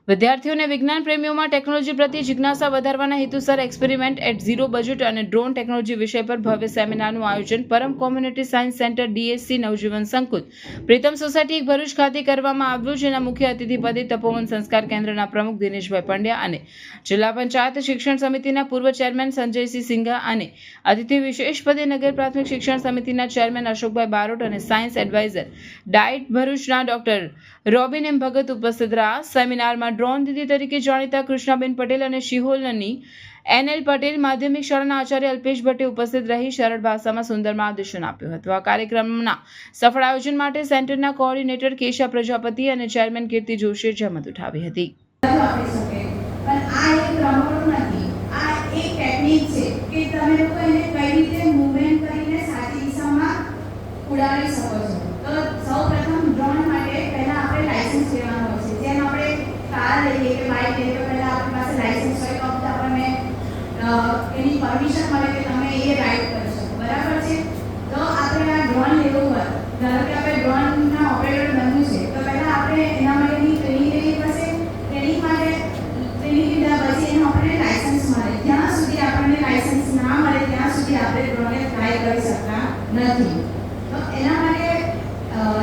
વિદ્યાર્થીઓને વિજ્ઞાન પ્રેમીઓમાં ટેકનોલોજી પ્રત્યે જિજ્ઞાસા વધારવાના હેતુસર એક્સપેરિમેન્ટ એટ ઝીરો બજેટ અને ડ્રોન ટેકનોલોજી વિષય પર ભવ્ય સેમિનારનું આયોજન પરમ કોમ્યુનિટી સાયન્સ સેન્ટર DSC નવજીવન સંકુલ પ્રીતમ સોસાયટી ભરૂચ ખાતે કરવામાં આવ્યું, જેના મુખ્ય અતિથિ પદે તપોવન સંસ્કાર કેન્દ્રના પ્રમુખ દિનેશભાઈ પંડ્યા અને જિલ્લા પંચાયત શિક્ષણ સમિતિના પૂર્વ ચેરમેન સંજયસિંહ સિંઘા અને અતિથિ વિશેષ પદે નગર પ્રાથમિક શિક્ષણ સમિતિના ચેરમેન અશોકભાઈ બારોટ અને સાયન્સ એડવાઇઝર ડાયટ ભરૂચના ડોક્ટર રોબિન એમ ભગત ઉપસ્થિત રહ્યા. સેમિનારમાં ડ્રોન દીદી તરીકે જાણીતા કૃષ્ણાબેન પટેલ અને શિહોલની NL પટેલ માધ્યમિક શાળાના આચાર્ય અલ્પેશ ભટ્ટે ઉપસ્થિત રહી સરળ ભાષામાં સુંદર માર્ગદર્શન આપ્યું હતું. આ કાર્યક્રમના સફળ આયોજન માટે સેન્ટરના કોઓર્ડિનેટર કેશા પ્રજાપતિ અને ચેરમેન કીર્તિ જોશીએ જહેમત ઉઠાવી હતી. એની પરમિશન મળે કે તમે એ રાઇડ કરી શકો, બરાબર છે. તો આપણે આ ડ્રોન લેવું હોય, ધારો કે આપણે ડ્રોનના ઓપરેટર બનવું છે, તો પહેલાં આપણે એના માટેની ટ્રેનિંગ લેવી પડશે. ટ્રેનિંગ માટે ટ્રેનિંગ લીધા પછી એનું આપણને લાઇસન્સ મળે. જ્યાં સુધી આપણને લાઇસન્સ ના મળે ત્યાં સુધી આપણે ડ્રોનને ફ્લાય કરી શકતા નથી. તો એના માટે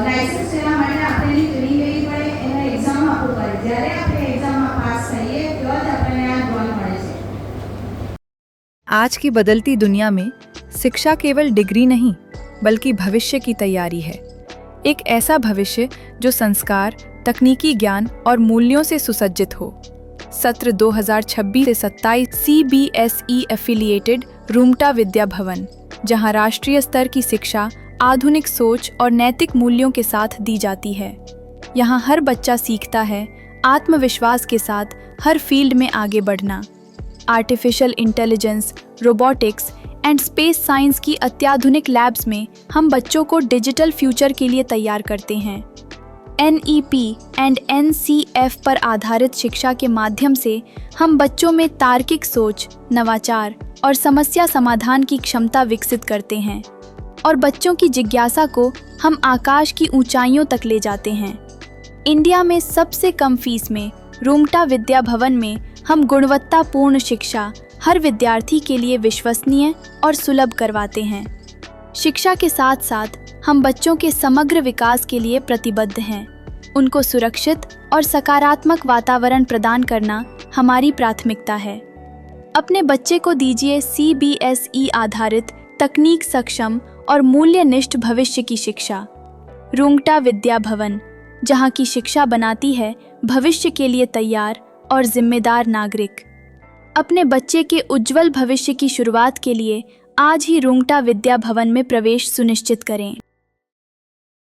લાઇસન્સ લેવા માટે આપણે એની ટ્રેનિંગ લેવી પડે, એનો એક્ઝામ આપવું પડે. જ્યારે આપણે એક્ઝામમાં પાસ થઈએ તો જ આપણને આ ડ્રોન મળે છે. आज की बदलती दुनिया में शिक्षा केवल डिग्री नहीं बल्कि भविष्य की तैयारी है। एक ऐसा भविष्य जो संस्कार, तकनीकी ज्ञान और मूल्यों से सुसज्जित हो। सत्र 2026 से 27 CBSE एफिलिएटेड रूमटा विद्या भवन, जहां राष्ट्रीय स्तर की शिक्षा आधुनिक सोच और नैतिक मूल्यों के साथ दी जाती है। यहाँ हर बच्चा सीखता है आत्मविश्वास के साथ हर फील्ड में आगे बढ़ना। Artificial intelligence, robotics and space science की अत्याधुनिक लैब्स में हम बच्चों को डिजिटल फ्यूचर के लिए तैयार करते हैं। NEP एंड NCF पर आधारित शिक्षा के माध्यम से हम बच्चों में तार्किक सोच, नवाचार और समस्या समाधान की क्षमता विकसित करते हैं और बच्चों की जिज्ञासा को हम आकाश की ऊंचाइयों तक ले जाते हैं। इंडिया में सबसे कम फीस में रूमटा विद्या भवन में हम गुणवत्तापूर्ण शिक्षा हर विद्यार्थी के लिए विश्वसनीय और सुलभ करवाते हैं। शिक्षा के साथ साथ हम बच्चों के समग्र विकास के लिए प्रतिबद्ध हैं। उनको सुरक्षित और सकारात्मक वातावरण प्रदान करना हमारी प्राथमिकता है। अपने बच्चे को दीजिए CBSE आधारित तकनीक सक्षम और मूल्यनिष्ठ भविष्य की शिक्षा। रूमटा विद्या भवन, जहाँ की शिक्षा बनाती है भविष्य के लिए तैयार और जिम्मेदार नागरिक। अपने बच्चे के उज्जवल भविष्य की शुरुआत के लिए आज ही रूमटा विद्या भवन में प्रवेश सुनिश्चित करें।